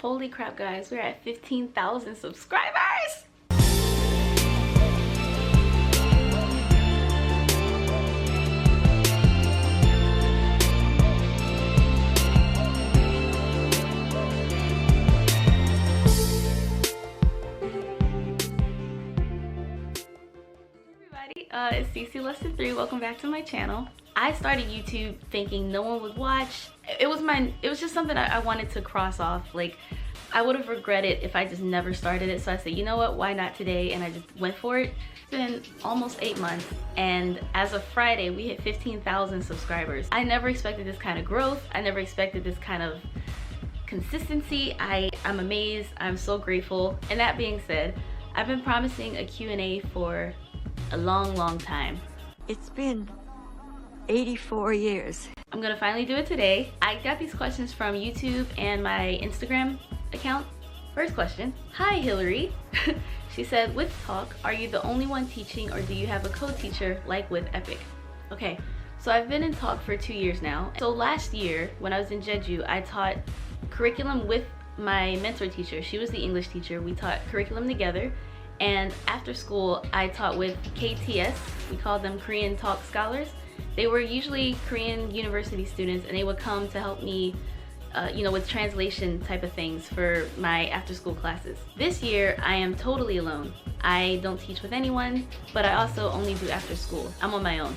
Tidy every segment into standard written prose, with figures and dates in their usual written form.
Holy crap, guys, we're at 15,000 subscribers! It's CC Lesson 3. Welcome back to my channel. I started YouTube thinking no one would watch. It was just something I wanted to cross off. Like, I would have regretted if I just never started it. So I said, you know what, why not today? And I just went for it. It's been almost 8 months, and as of Friday we hit 15,000 subscribers. I never expected this kind of growth. I never expected this kind of consistency. I'm amazed. I'm so grateful. And that being said, I've been promising a Q&A for a long time. It's been 84 years. I'm gonna finally do it today. I got these questions from YouTube and my Instagram account. First question. Hi Hillary. She said, with Talk, are you the only one teaching or do you have a co-teacher like with Epic? Okay, so I've been in Talk for 2 years now. So last year when I was in Jeju, I taught curriculum with my mentor teacher. She was the English teacher. We taught curriculum together. And after school, I taught with KTS. We called them Korean Talk Scholars. They were usually Korean university students, and they would come to help me, you know, with translation type of things for my after-school classes. This year, I am totally alone. I don't teach with anyone, but I also only do after school. I'm on my own.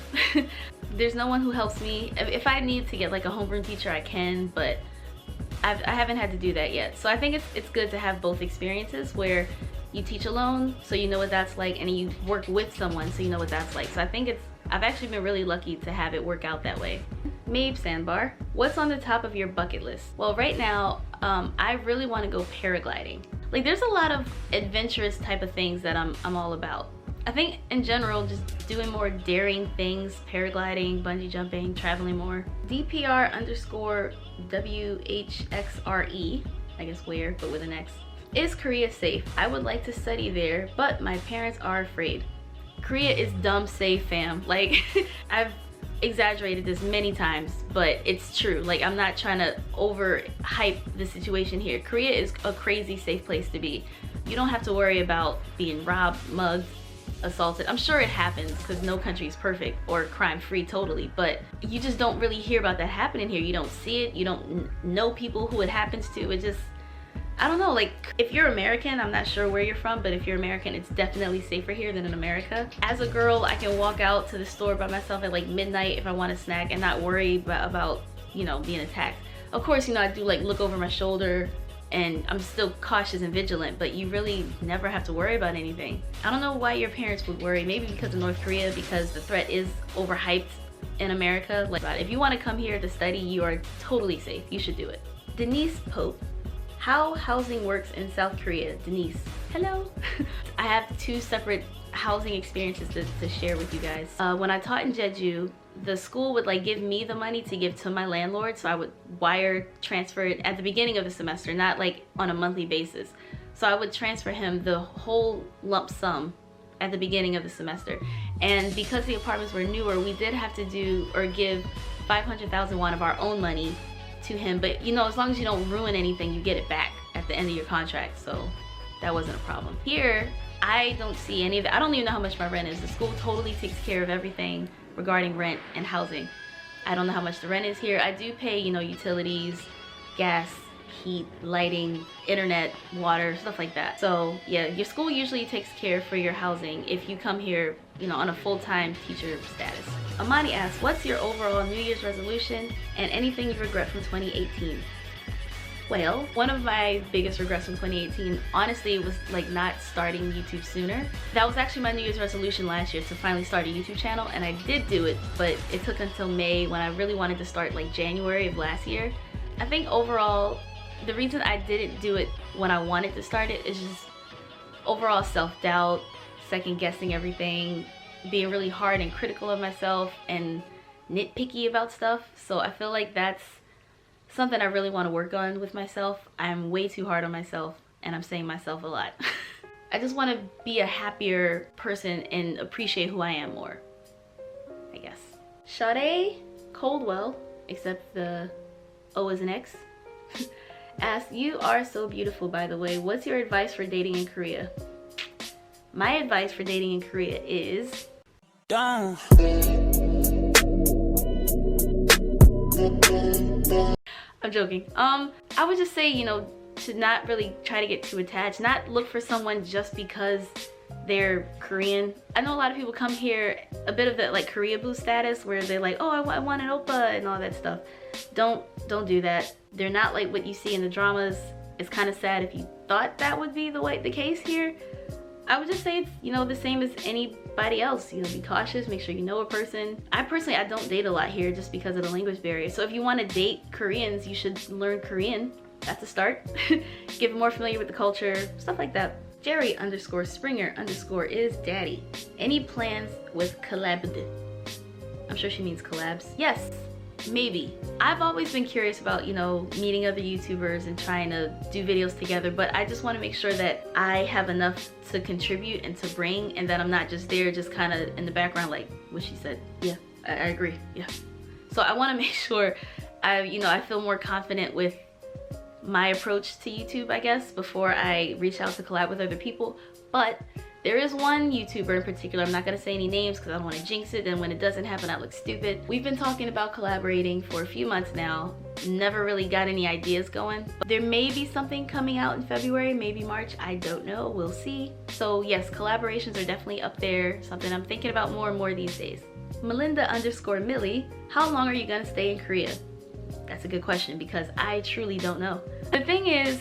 There's no one who helps me. If I need to get like a homeroom teacher, I can, but I haven't had to do that yet. So I think it's good to have both experiences where you teach alone, so you know what that's like, and you work with someone, so you know what that's like. So I think I've actually been really lucky to have it work out that way. Mabe Sandbar, what's on the top of your bucket list? Well, right now, I really want to go paragliding. Like, there's a lot of adventurous type of things that I'm all about. I think in general, just doing more daring things, paragliding, bungee jumping, traveling more. DPR_WHXRE, I guess where, but with an X. Is Korea safe? I would like to study there, but my parents are afraid. Korea is dumb safe, fam. Like, I've exaggerated this many times, but it's true. Like, I'm not trying to overhype the situation here. Korea is a crazy safe place to be. You don't have to worry about being robbed, mugged, assaulted. I'm sure it happens because no country is perfect or crime-free totally, but you just don't really hear about that happening here. You don't see it. You don't know people who it happens to. It just, I don't know, like, if you're American, I'm not sure where you're from, but if you're American, it's definitely safer here than in America. As a girl, I can walk out to the store by myself at like midnight if I want a snack and not worry about, you know, being attacked. Of course, you know, I do like look over my shoulder and I'm still cautious and vigilant, but you really never have to worry about anything. I don't know why your parents would worry. Maybe because of North Korea, because the threat is overhyped in America. Like, if you want to come here to study, you are totally safe. You should do it. Denise Pope. How housing works in South Korea. Denise, hello. I have 2 separate housing experiences to share with you guys. When I taught in Jeju, the school would like give me the money to give to my landlord, so I would wire transfer it at the beginning of the semester, not like on a monthly basis. So I would transfer him the whole lump sum at the beginning of the semester. And because the apartments were newer, we did have to do or give 500,000 won of our own money to him, but you know, as long as you don't ruin anything, you get it back at the end of your contract, so that wasn't a problem. Here, I don't see any of it. I don't even know how much my rent is. The school totally takes care of everything regarding rent and housing. I don't know how much the rent is here. I do pay, you know, utilities, gas, heat, lighting, internet, water, stuff like that. So yeah, your school usually takes care for your housing if you come here, you know, on a full-time teacher status. Amani asks, what's your overall New Year's resolution and anything you regret from 2018? Well, one of my biggest regrets from 2018, honestly, was like not starting YouTube sooner. That was actually my New Year's resolution last year, to finally start a YouTube channel, and I did do it, but it took until May when I really wanted to start, like January of last year. I think overall, the reason I didn't do it when I wanted to start it is just overall self-doubt, second-guessing everything, being really hard and critical of myself and nitpicky about stuff. So I feel like that's something I really want to work on with myself. I'm way too hard on myself, and I'm saying myself a lot. I just want to be a happier person and appreciate who I am more, I guess. Sade Coldwell, except the O is an X, asks, you are so beautiful, by the way. What's your advice for dating in Korea? My advice for dating in Korea is... I'm joking. I would just say, you know, to not really try to get too attached. Not look for someone just because they're Korean. I know a lot of people come here a bit of that like Korea boo status where they're like, oh, I want an oppa and all that stuff. Don't do that. They're not like what you see in the dramas. It's kind of sad if you thought that would be the case here. I would just say it's, you know, the same as anybody else. You know, be cautious, make sure you know a person. I don't date a lot here just because of the language barrier. So if you want to date Koreans, you should learn Korean. That's a start. Get more familiar with the culture, stuff like that. Jerry_Springer_ is daddy. Any plans with Collabs? I'm sure she means collabs. Yes, maybe. I've always been curious about, you know, meeting other YouTubers and trying to do videos together, but I just want to make sure that I have enough to contribute and to bring, and that I'm not just there just kind of in the background like what she said. Yeah, I agree. Yeah. So I want to make sure I feel more confident with my approach to YouTube, I guess, before I reach out to collab with other people. But there is one YouTuber in particular, I'm not gonna say any names because I don't want to jinx it, and when it doesn't happen I look stupid. We've been talking about collaborating for a few months now, never really got any ideas going. There may be something coming out in February, maybe March, I don't know, we'll see. So yes, collaborations are definitely up there, something I'm thinking about more and more these days. Melinda_Millie, how long are you gonna stay in Korea? That's a good question because I truly don't know. The thing is,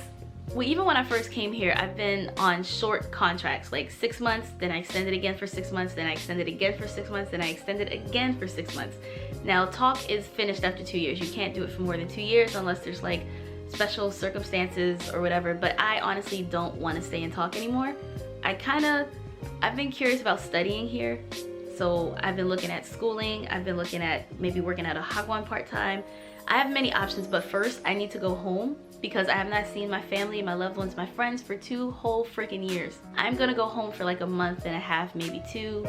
well, even when I first came here, I've been on short contracts, like 6 months, then I extended again for 6 months, then I extended again for 6 months, then I extended again for 6 months. Now, talk is finished after 2 years. You can't do it for more than 2 years unless there's like special circumstances or whatever, but I honestly don't want to stay in talk anymore. I've been curious about studying here. So I've been looking at schooling, I've been looking at maybe working at a hagwon part-time. I have many options, but first I need to go home because I have not seen my family, my loved ones, my friends for 2 whole freaking years. I'm gonna go home for like a month and a half, maybe 2,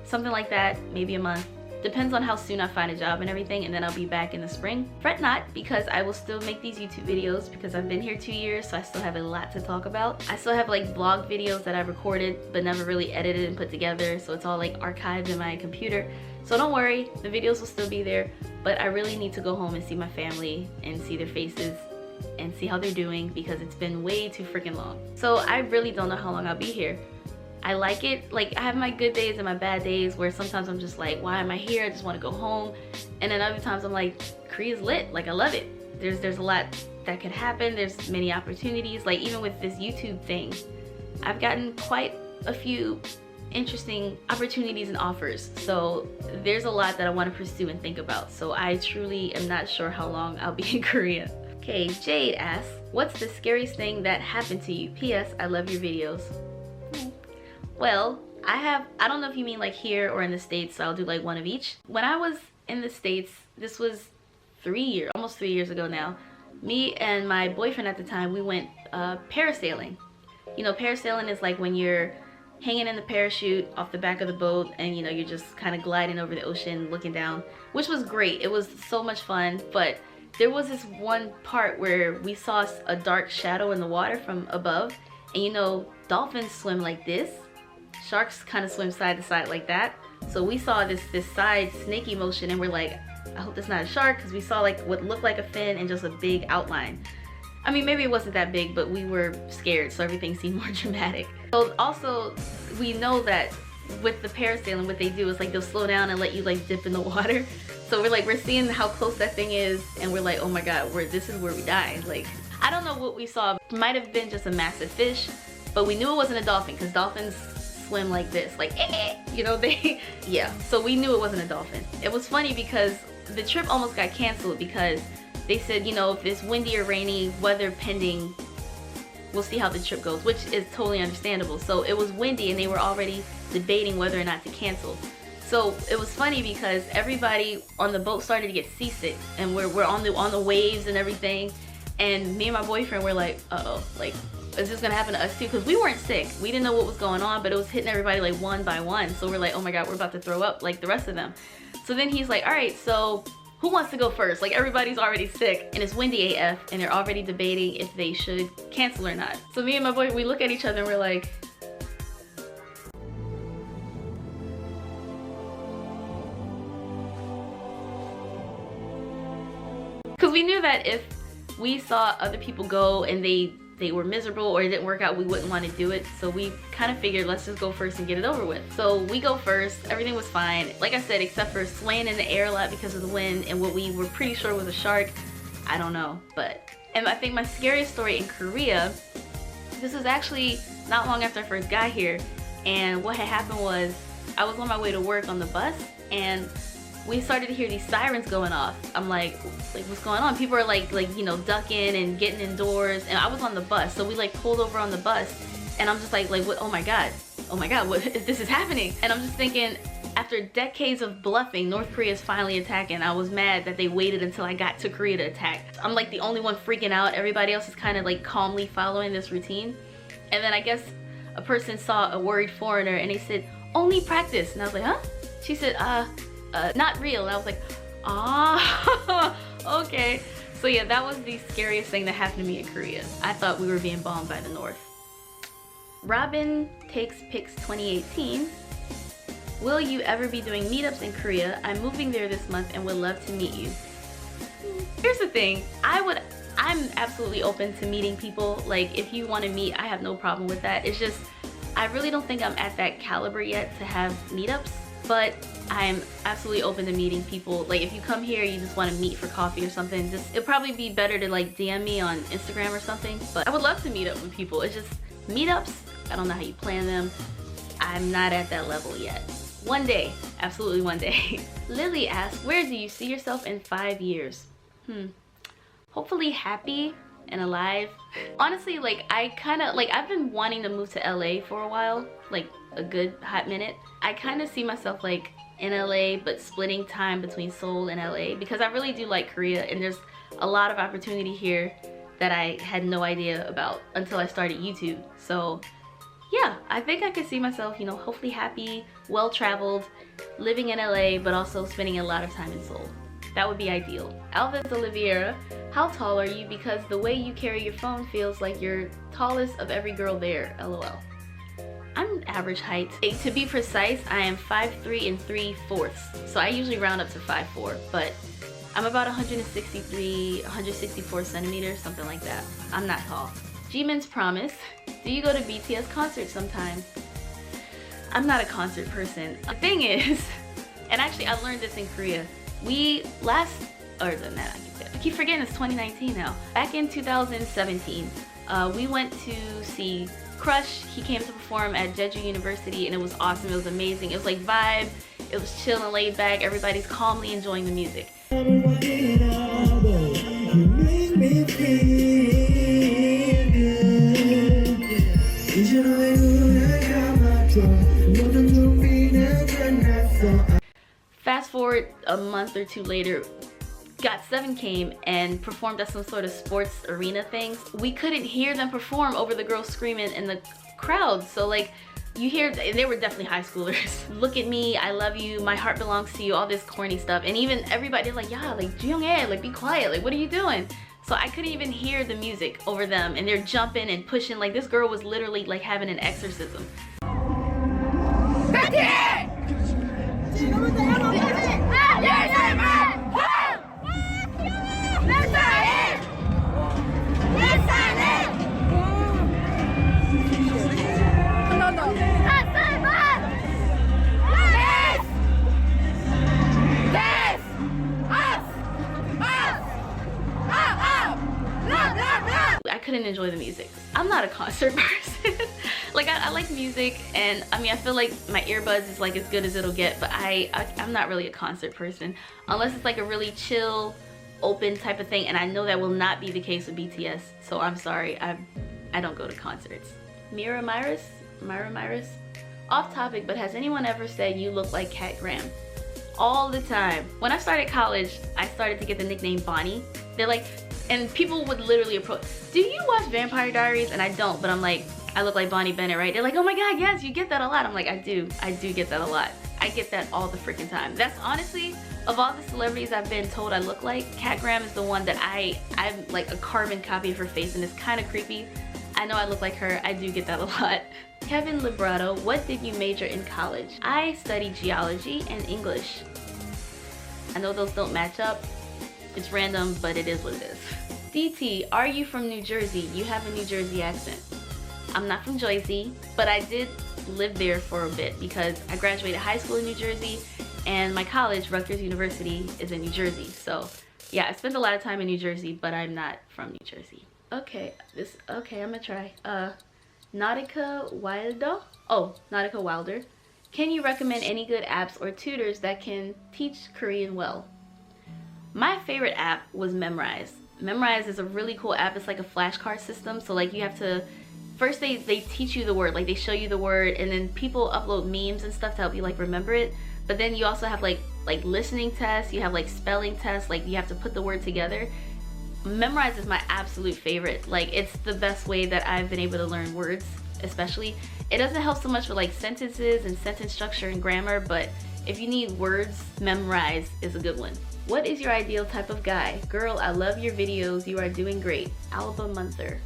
something like that, maybe a month. Depends on how soon I find a job and everything, and then I'll be back in the spring. Fret not, because I will still make these YouTube videos because I've been here 2 years, so I still have a lot to talk about. I still have like vlog videos that I've recorded but never really edited and put together, so it's all like archived in my computer. So don't worry, the videos will still be there, but I really need to go home and see my family and see their faces and see how they're doing because it's been way too freaking long. So I really don't know how long I'll be here. I like it. Like, I have my good days and my bad days where sometimes I'm just like, why am I here? I just want to go home. And then other times I'm like, Korea's lit. Like, I love it. There's a lot that could happen. There's many opportunities. Like, even with this YouTube thing, I've gotten quite a few interesting opportunities and offers. So there's a lot that I want to pursue and think about. So I truly am not sure how long I'll be in Korea. Okay, Jade asks, what's the scariest thing that happened to you? P.S. I love your videos. Well, I don't know if you mean like here or in the States, so I'll do like one of each. When I was in the States, this was almost 3 years ago now, me and my boyfriend at the time, we went parasailing. You know, parasailing is like when you're hanging in the parachute off the back of the boat and, you know, you're just kind of gliding over the ocean looking down, which was great. It was so much fun, but there was this one part where we saw a dark shadow in the water from above, and you know, dolphins swim like this. Sharks kind of swim side to side like that. So we saw this side snaky motion and we're like, I hope that's not a shark, because we saw like what looked like a fin and just a big outline. I mean, maybe it wasn't that big, but we were scared, so everything seemed more dramatic. So also, we know that with the parasailing, what they do is like they'll slow down and let you like dip in the water. So we're seeing how close that thing is, and we're like, oh my god, this is where we died. Like, I don't know what we saw. It might have been just a massive fish, but we knew it wasn't a dolphin because dolphins swim like this, like you know, yeah. So we knew it wasn't a dolphin. It was funny because the trip almost got canceled because they said, you know, if it's windy or rainy, weather pending, we'll see how the trip goes, which is totally understandable. So it was windy and they were already debating whether or not to cancel. So it was funny because everybody on the boat started to get seasick, and we're on the waves and everything, and me and my boyfriend were like, uh-oh, like, is this gonna happen to us too? Because we weren't sick, we didn't know what was going on, but it was hitting everybody like one by one. So we're like, oh my god, we're about to throw up like the rest of them. So then he's like, all right, so who wants to go first? Like everybody's already sick and it's windy AF and they're already debating if they should cancel or not. So me and my boy, we look at each other and we're like, because we knew that if we saw other people go and they were miserable or it didn't work out, we wouldn't want to do it. So we kind of figured, let's just go first and get it over with. So we go first, everything was fine. Like I said, except for swaying in the air a lot because of the wind and what we were pretty sure was a shark. I don't know, and I think my scariest story in Korea, this was actually not long after I first got here. And what had happened was I was on my way to work on the bus and we started to hear these sirens going off. I'm like what's going on? People are like you know, ducking and getting indoors, and I was on the bus, so we like pulled over on the bus, and I'm just like what? Oh my god, what if this is happening? And I'm just thinking, after decades of bluffing, North Korea is finally attacking. I was mad that they waited until I got to Korea to attack. I'm like the only one freaking out. Everybody else is kind of like calmly following this routine. And then I guess a person saw a worried foreigner and they said, only practice. And I was like, huh? She said, not real. And I was like, ah, okay. So yeah, that was the scariest thing that happened to me in Korea. I thought we were being bombed by the North. Robin Takes Pics 2018. Will you ever be doing meetups in Korea? I'm moving there this month and would love to meet you. Here's the thing, I'm absolutely open to meeting people. Like if you want to meet, I have no problem with that. It's just, I really don't think I'm at that caliber yet to have meetups, but I'm absolutely open to meeting people. Like if you come here, you just want to meet for coffee or something, it'll probably be better to like DM me on Instagram or something. But I would love to meet up with people. It's just meetups, I don't know how you plan them. I'm not at that level yet. One day, absolutely one day. Lily asks, where do you see yourself in 5 years? Hopefully happy and alive. Honestly, like I've been wanting to move to LA for a while, like a good hot minute. I kind of see myself like in LA, but splitting time between Seoul and LA, because I really do like Korea and there's a lot of opportunity here that I had no idea about until I started YouTube. So yeah, I think I could see myself, you know, hopefully happy, well-traveled, living in LA, but also spending a lot of time in Seoul. That would be ideal. Alvis Oliveira, how tall are you? Because the way you carry your phone feels like you're tallest of every girl there, LOL. I'm average height. To be precise, I am 5'3" 3/4. So I usually round up to 5'4", but I'm about 163, 164 centimeters, something like that. I'm not tall. Jimin's Promise, do you go to BTS concerts sometimes? I'm not a concert person. The thing is, and actually I learned this in Korea, I keep forgetting it's 2019 now. Back in 2017, we went to see Crush. He came to perform at Jeju University and it was awesome, it was amazing. It was like vibe, it was chill and laid back, everybody's calmly enjoying the music. Fast forward a month or two later, GOT7 came and performed at some sort of sports arena things. We couldn't hear them perform over the girls screaming in the crowd. So like, you hear, they were definitely high schoolers. Look at me, I love you, my heart belongs to you, all this corny stuff. And even everybody like, yeah, like Jung-ae, like be quiet, like what are you doing? So I couldn't even hear the music over them and they're jumping and pushing. Like this girl was literally like having an exorcism. I couldn't enjoy the music. I'm not a concert person. Like I like music, and I mean I feel like my earbuds is like as good as it'll get, but I'm not really a concert person unless it's like a really chill, open type of thing, and I know that will not be the case with BTS. So I'm sorry, I don't go to concerts. Myra Myris, off topic, but has anyone ever said you look like Kat Graham? All the time. When I started college, I started to get the nickname Bonnie. They're like, and people would literally approach, do you watch Vampire Diaries? And I don't, but I'm like, I look like Bonnie Bennett, right? They're like, oh my god, yes, you get that a lot. I'm like, I do get that a lot. I get that all the freaking time. That's honestly Of all the celebrities I've been told I look like, Kat Graham is the one that I'm like a carbon copy of her face, and it's kind of creepy. I know I look like her. I do get that a lot. Kevin Librato, what did you major in college? I studied geology and English. I know those don't match up. It's random, but it is what it is. DT, are you from New Jersey? You have a New Jersey accent. I'm not from Jersey, but I did live there for a bit because I graduated high school in New Jersey, and my college, Rutgers University, is in New Jersey. So yeah, I spent a lot of time in New Jersey, but I'm not from New Jersey. Okay, I'm gonna try. Nautica Wilder. Oh, Nautica Wilder. Can you recommend any good apps or tutors that can teach Korean well? My favorite app was Memrise. Memrise is a really cool app. It's like a flashcard system. So like you have to, first they teach you the word, like they show you the word, and then people upload memes and stuff to help you like remember it. But then you also have like listening tests, you have like spelling tests, like you have to put the word together. Memrise is my absolute favorite. Like it's the best way that I've been able to learn words, especially. It doesn't help so much with like sentences and sentence structure and grammar, but if you need words, Memrise is a good one. What is your ideal type of guy? Girl, I love your videos. You are doing great. Alba Munther.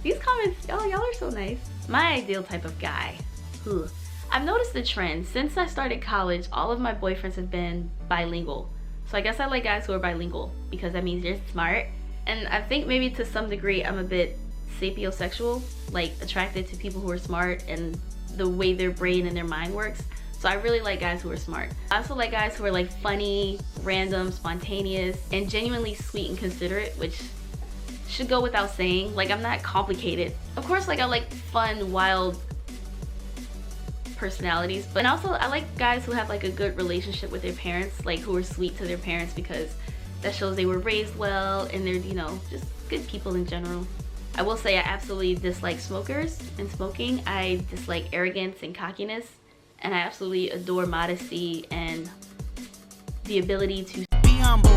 These comments, y'all are so nice. My ideal type of guy. I've noticed the trend. Since I started college, all of my boyfriends have been bilingual. So I guess I like guys who are bilingual because that means they're smart. And I think maybe to some degree I'm a bit sapiosexual, like attracted to people who are smart and the way their brain and their mind works. So I really like guys who are smart. I also like guys who are like funny, random, spontaneous, and genuinely sweet and considerate, which should go without saying. Like I'm not complicated. Of course, like I like fun, wild personalities, but also I like guys who have like a good relationship with their parents, like who are sweet to their parents, because that shows they were raised well and they're, you know, just good people in general. I will say I absolutely dislike smokers and smoking. I dislike arrogance and cockiness, and I absolutely adore modesty and the ability to be humble.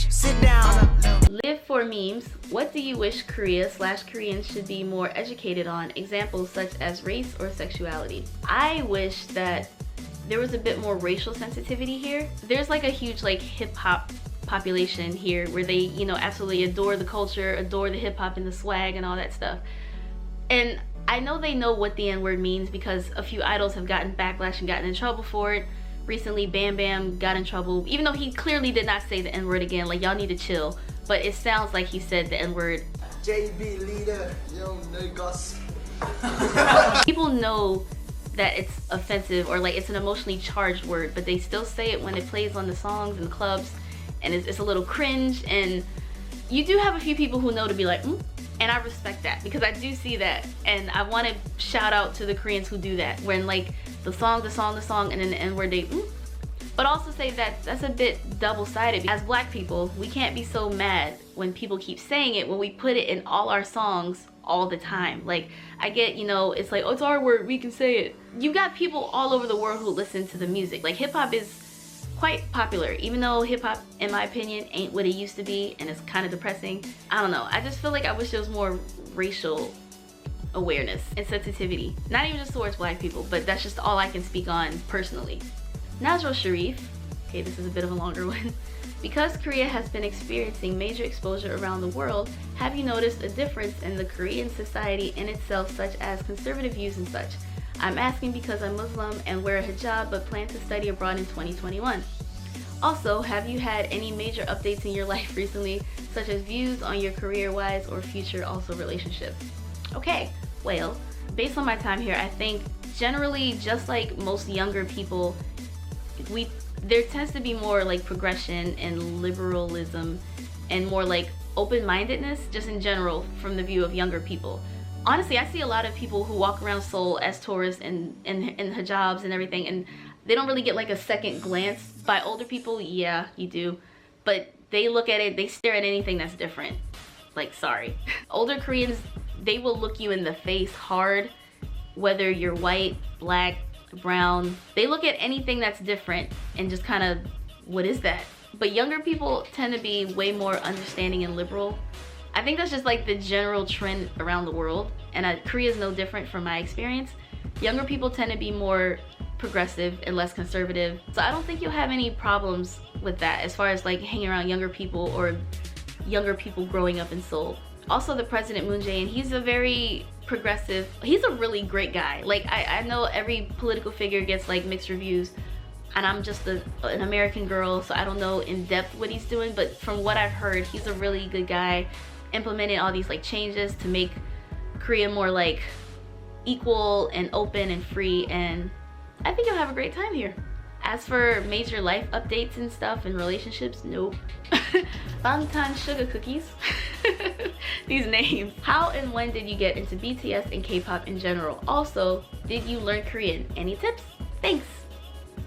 Sit down. Live for memes. What do you wish Korea/Koreans should be more educated on? Examples such as race or sexuality. I wish that there was a bit more racial sensitivity here. There's like a huge like hip hop population here where they, you know, absolutely adore the culture, adore the hip hop and the swag and all that stuff. And I know they know what the N-word means because a few idols have gotten backlash and gotten in trouble for it. Recently, Bam Bam got in trouble, even though he clearly did not say the N-word again. Like, y'all need to chill. But it sounds like he said the N-word. JB leader, yo niggas. People know that it's offensive or like it's an emotionally charged word, but they still say it when it plays on the songs and the clubs, and it's a little cringe. And you do have a few people who know to be like, and I respect that because I do see that, and I want to shout out to the Koreans who do that when like the song, and then the N-word they but also say that that's a bit double-sided. As black people, we can't be so mad when people keep saying it when we put it in all our songs all the time. Like, I get, you know, it's like, oh, it's our word, we can say it. You got people all over the world who listen to the music. Like, hip-hop is quite popular, even though hip-hop, in my opinion, ain't what it used to be, and it's kind of depressing. I don't know, I just feel like I wish there was more racial awareness and sensitivity. Not even just towards black people, but that's just all I can speak on personally. Nazrul Sharif, okay, this is a bit of a longer one. Because Korea has been experiencing major exposure around the world, have you noticed a difference in the Korean society in itself, such as conservative views and such? I'm asking because I'm Muslim and wear a hijab but plan to study abroad in 2021. Also, have you had any major updates in your life recently, such as views on your career-wise or future also relationship? Okay, well, based on my time here, I think generally, just like most younger people, there tends to be more like progression and liberalism and more like open-mindedness just in general from the view of younger people. Honestly, I see a lot of people who walk around Seoul as tourists and hijabs and everything, and they don't really get like a second glance. By older people, yeah, you do, but they look at it, they stare at anything that's different. Like, sorry. Older Koreans, they will look you in the face hard, whether you're white, black, brown. They look at anything that's different and just kind of, what is that? But younger people tend to be way more understanding and liberal. I think that's just like the general trend around the world, and Korea is no different from my experience. Younger people tend to be more progressive and less conservative. So I don't think you'll have any problems with that as far as like hanging around younger people or younger people growing up in Seoul. Also, the president Moon Jae-in, he's a very progressive, he's a really great guy. Like I know every political figure gets like mixed reviews, and I'm just an American girl, so I don't know in depth what he's doing, but from what I've heard, he's a really good guy, implementing all these like changes to make Korea more like equal and open and free, and I think you'll have a great time here. As for major life updates and stuff and relationships, nope. Bangtan sugar cookies. These names. How and when did you get into BTS and K-pop in general? Also, did you learn Korean? Any tips? Thanks.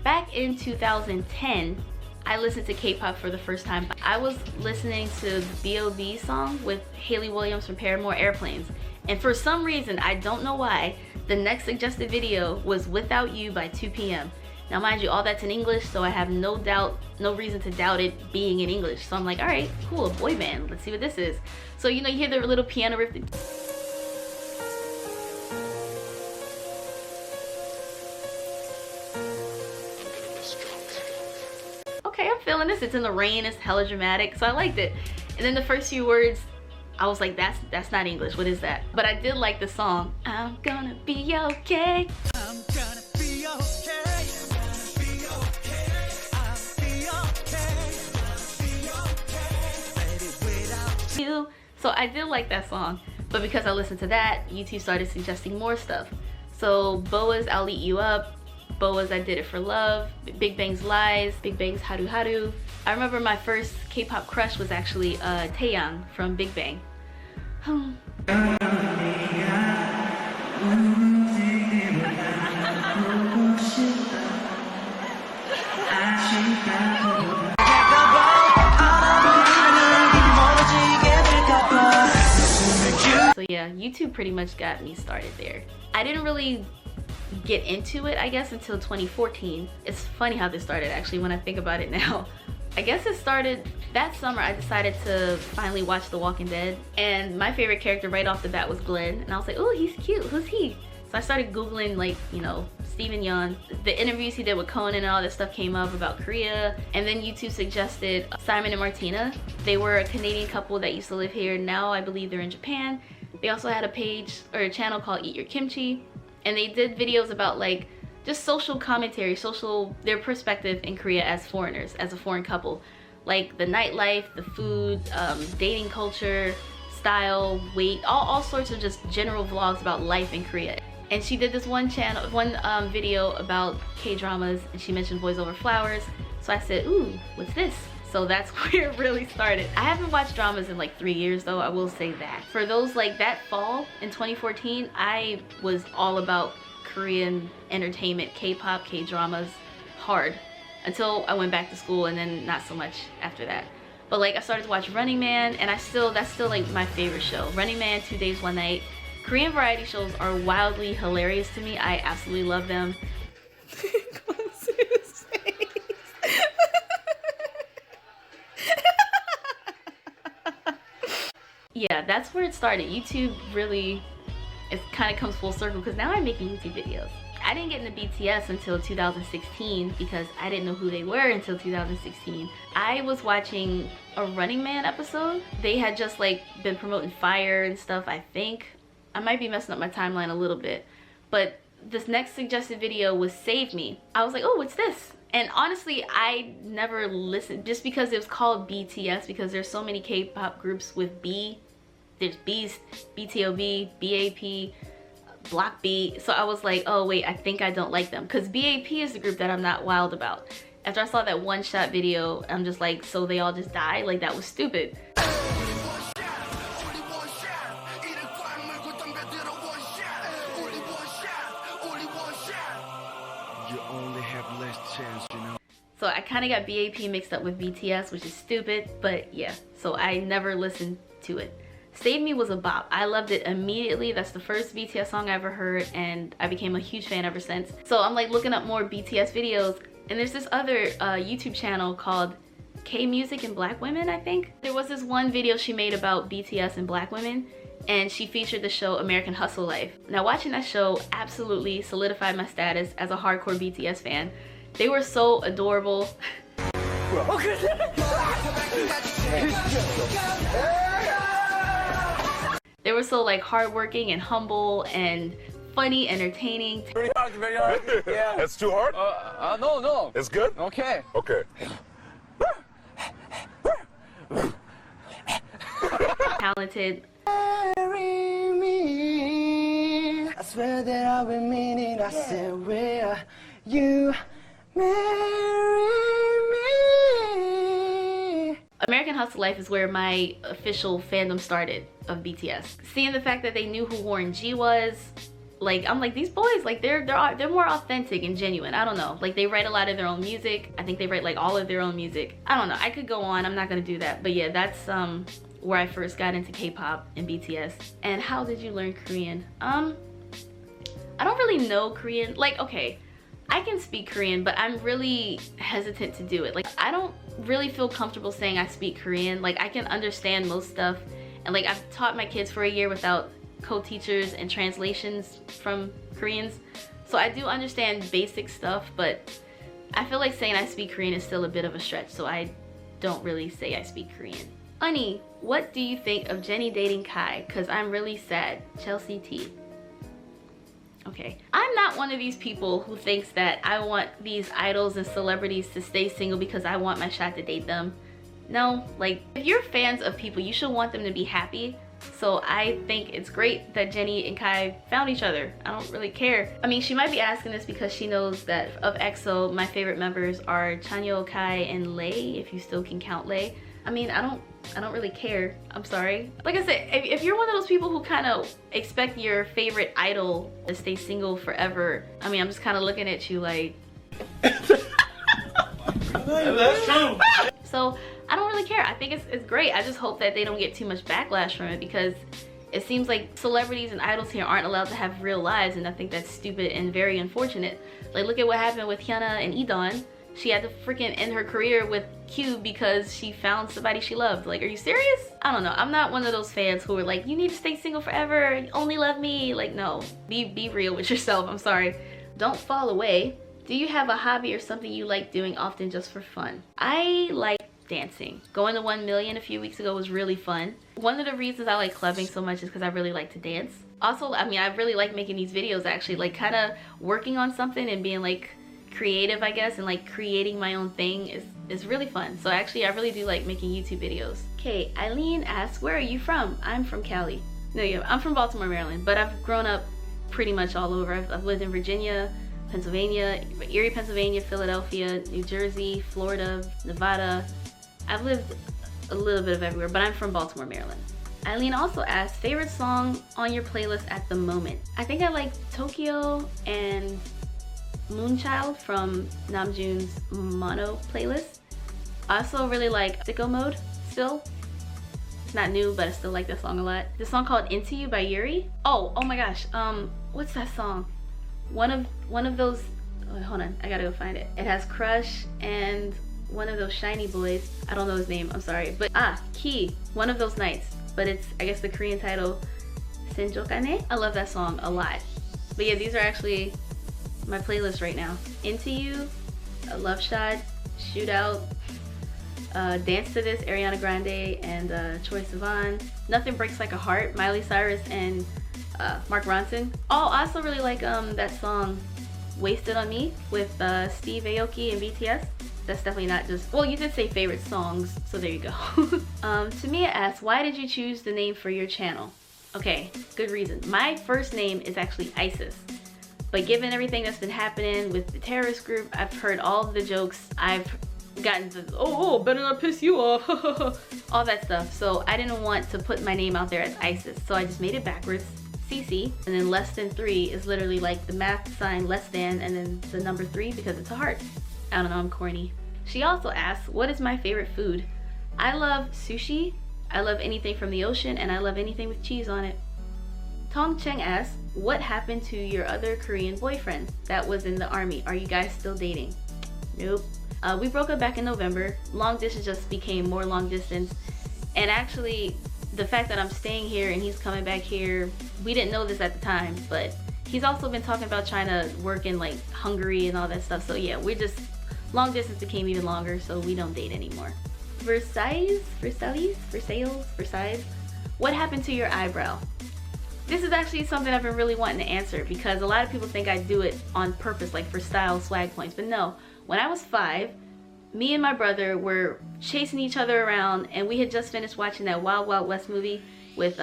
Back in 2010, I listened to K-pop for the first time. I was listening to the B.O.B. song with Hayley Williams from Paramore, Airplanes. And for some reason, I don't know why, the next suggested video was Without You by 2 p.m. Now mind you, all that's in English, so I have no reason to doubt it being in English. So I'm like, all right, cool, a boy band, let's see what this is. So you know, you hear the little piano riff. Okay, I'm feeling this. It's in the rain, it's hella dramatic, so I liked it. And then the first few words, I was like, that's not English, what is that? But I did like the song. I'm gonna be okay. I'm gonna be okay. So I did like that song, but because I listened to that, YouTube started suggesting more stuff. So Boa's I'll Eat You Up, Boa's I Did It For Love, Big Bang's Lies, Big Bang's Haru Haru. I remember my first K-pop crush was actually Taeyang from Big Bang. So yeah, YouTube pretty much got me started there. I didn't really get into it, I guess, until 2014. It's funny how this started, actually, when I think about it now. I guess it started that summer. I decided to finally watch The Walking Dead, and my favorite character right off the bat was Glenn, and I was like, oh, he's cute, who's he? So I started Googling, like, you know, Steven Yeun. The interviews he did with Conan and all that stuff came up about Korea. And then YouTube suggested Simon and Martina. They were a Canadian couple that used to live here. Now I believe they're in Japan. They also had a page or a channel called Eat Your Kimchi. And they did videos about like just social commentary, their perspective in Korea as foreigners, as a foreign couple. Like the nightlife, the food, dating culture, style, weight, all sorts of just general vlogs about life in Korea. And she did this one video about K-dramas, and she mentioned Boys Over Flowers. So I said, ooh, what's this? So that's where it really started. I haven't watched dramas in like 3 years though, I will say that. For those like that fall in 2014, I was all about Korean entertainment, K-pop, K-dramas, hard. Until I went back to school, and then not so much after that. But like I started to watch Running Man, and that's still like my favorite show. Running Man, 2 Days, 1 Night. Korean variety shows are wildly hilarious to me. I absolutely love them. Yeah, that's where it started. YouTube really, it kind of comes full circle because now I'm making YouTube videos. I didn't get into BTS until 2016 because I didn't know who they were until 2016. I was watching a Running Man episode. They had just like been promoting Fire and stuff, I think. I might be messing up my timeline a little bit, but this next suggested video was Save Me. I was like, oh, what's this? And honestly, I never listened, just because it was called BTS, because there's so many K-pop groups with B. There's Beast, BTOB, BAP, Block B. So I was like, oh wait, I think I don't like them, because BAP is the group that I'm not wild about. After I saw that one shot video, I'm just like, so they all just die? Like, that was stupid. You only have less chance, you know. So I kind of got BAP mixed up with BTS, which is stupid, but yeah. So I never listened to it. Save Me was a bop. I loved it immediately. That's the first BTS song I ever heard, and I became a huge fan ever since. So I'm like looking up more BTS videos, and there's this other YouTube channel called K Music and Black Women, I think. There was this one video she made about BTS and black women, and she featured the show American Hustle Life. Now watching that show absolutely solidified my status as a hardcore BTS fan. They were so adorable. They were so like hardworking and humble and funny, entertaining. Very hard, very hard. Yeah. That's too hard? No. It's good? Okay. Okay. Talented. Marry me. I swear that I've been meaning. I said, will you marry me? American Hustle Life is where my official fandom started of BTS. Seeing the fact that they knew who Warren G was, like, I'm like, these boys, like, they're more authentic and genuine. I don't know. Like, they write a lot of their own music. I think they write like all of their own music. I don't know. I could go on. I'm not gonna do that. But yeah, that's where I first got into K-pop and BTS. And how did you learn Korean? I don't really know Korean. Like, okay, I can speak Korean, but I'm really hesitant to do it. Like, I don't really feel comfortable saying I speak Korean. Like, I can understand most stuff. And like, I've taught my kids for a year without co-teachers and translations from Koreans. So I do understand basic stuff, but I feel like saying I speak Korean is still a bit of a stretch. So I don't really say I speak Korean. Honey, what do you think of Jennie dating Kai? Cause I'm really sad. Chelsea T. Okay, I'm not one of these people who thinks that I want these idols and celebrities to stay single because I want my shot to date them. No, like, if you're fans of people, you should want them to be happy. So I think it's great that Jennie and Kai found each other. I don't really care. I mean, she might be asking this because she knows that of EXO, my favorite members are Chanyeol, Kai, and Lay, if you still can count Lay. I mean, I don't really care. I'm sorry. Like I said, if you're one of those people who kind of expect your favorite idol to stay single forever, I mean, I'm just kind of looking at you like... That's true. So I don't really care. I think it's great. I just hope that they don't get too much backlash from it, because it seems like celebrities and idols here aren't allowed to have real lives, and I think that's stupid and very unfortunate. Like, look at what happened with Hyuna and E'Dawn. She had to freaking end her career with Cube because she found somebody she loved. Like, are you serious? I don't know. I'm not one of those fans who are like, you need to stay single forever, you only love me. Like, no. Be real with yourself. I'm sorry. Don't fall away. Do you have a hobby or something you like doing often just for fun? I like dancing. Going to 1 million a few weeks ago was really fun. One of the reasons I like clubbing so much is because I really like to dance. Also, I mean, I really like making these videos actually, like kind of working on something and being like creative, I guess, and like creating my own thing is really fun. So actually, I really do like making YouTube videos. Okay, Eileen asks, where are you from? I'm from Cali. No, yeah, I'm from Baltimore, Maryland, but I've grown up pretty much all over. I've lived in Virginia, Pennsylvania, Erie, Pennsylvania, Philadelphia, New Jersey, Florida, Nevada. I've lived a little bit of everywhere, but I'm from Baltimore, Maryland. Eileen also asked, favorite song on your playlist at the moment? I think I like Tokyo and Moonchild from Namjoon's Mono playlist. I also really like Sicko Mode still. It's not new, but I still like that song a lot. This song called Into You by Yuri. Oh my gosh, what's that song? One of those, oh, hold on, I gotta go find it. It has Crush and one of those shiny boys. I don't know his name, I'm sorry. But Key, One of Those Nights. But it's, I guess, the Korean title, Senjokane. I love that song a lot. But yeah, these are actually my playlist right now. Into You, Love Shot, Shootout, Dance to This, Ariana Grande and Troye Sivan. Nothing Breaks Like a Heart, Miley Cyrus and Mark Ronson. Oh, I also really like that song Wasted on Me with Steve Aoki and BTS. That's definitely not just, well, you did say favorite songs, so there you go. Tamia asks, why did you choose the name for your channel? Okay, good reason. My first name is actually Isis, but given everything that's been happening with the terrorist group, I've heard all of the jokes. I've gotten the, oh, better not piss you off, all that stuff. So I didn't want to put my name out there as Isis, so I just made it backwards. CC, and then less than 3 is literally like the math sign less than and then the number 3 because it's a heart. I don't know, I'm corny. She also asks, what is my favorite food? I love sushi, I love anything from the ocean, and I love anything with cheese on it. Tong Cheng asks, what happened to your other Korean boyfriend that was in the army? Are you guys still dating? Nope. We broke up back in November. Long distance just became more long distance. And actually, the fact that I'm staying here and he's coming back here, we didn't know this at the time, but he's also been talking about trying to work in like Hungary and all that stuff. So yeah, we're just, long distance became even longer, so we don't date anymore. Versailles? What happened to your eyebrow? This is actually something I've been really wanting to answer because a lot of people think I do it on purpose, like for style swag points, but no. When I was 5, me and my brother were chasing each other around, and we had just finished watching that Wild Wild West movie with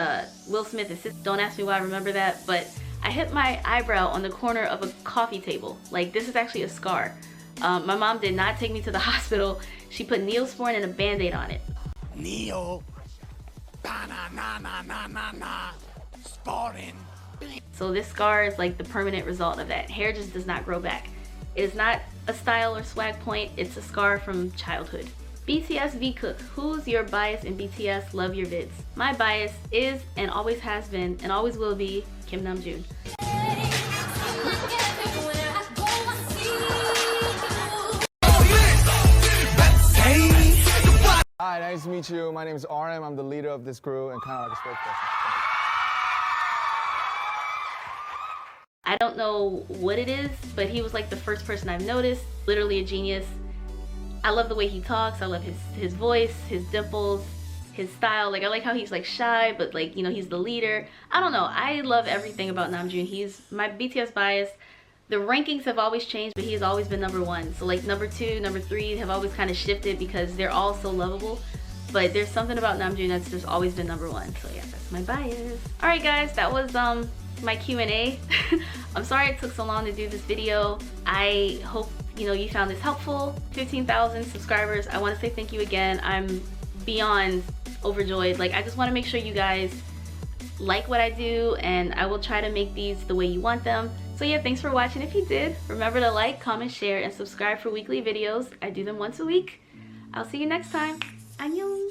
Will Smith and Sis. Don't ask me why I remember that, but I hit my eyebrow on the corner of a coffee table. Like, this is actually a scar. My mom did not take me to the hospital. She put Neosporin and a band-aid on it. So this scar is like the permanent result of that. Hair just does not grow back. It is not a style or swag point, it's a scar from childhood. BTS V Cook, who's your bias in BTS? Love your vids. My bias is and always has been and always will be Kim Namjoon. Hi, nice to meet you. My name is RM. I'm the leader of this crew and kind of like a spokesperson. I don't know what it is, but he was like the first person I've noticed. Literally a genius. I love the way he talks. I love his voice, his dimples, his style. Like, I like how he's like shy, but like, you know, he's the leader. I don't know. I love everything about Namjoon. He's my BTS bias. The rankings have always changed, but he's always been #1. So like number 2, number 3 have always kind of shifted because they're all so lovable. But there's something about Namjoon that's just always been #1. So yeah, that's my bias. All right, guys, that was my Q&A. I'm sorry it took so long to do this video. I hope you found this helpful. 15,000 subscribers. I want to say thank you again. I'm beyond overjoyed. Like, I just want to make sure you guys like what I do, and I will try to make these the way you want them. So yeah, thanks for watching. If you did, remember to like, comment, share, and subscribe for weekly videos. I do them once a week. I'll see you next time. Annyeong.